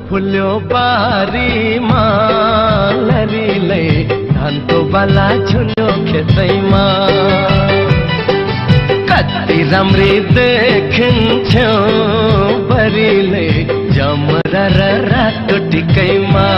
फुल्यो बारीमा लरीले धानको बाला झुल्यो खेतैमा कति राम्री देखिन्थ्यो बरीले जमरा र रातो टिकैमा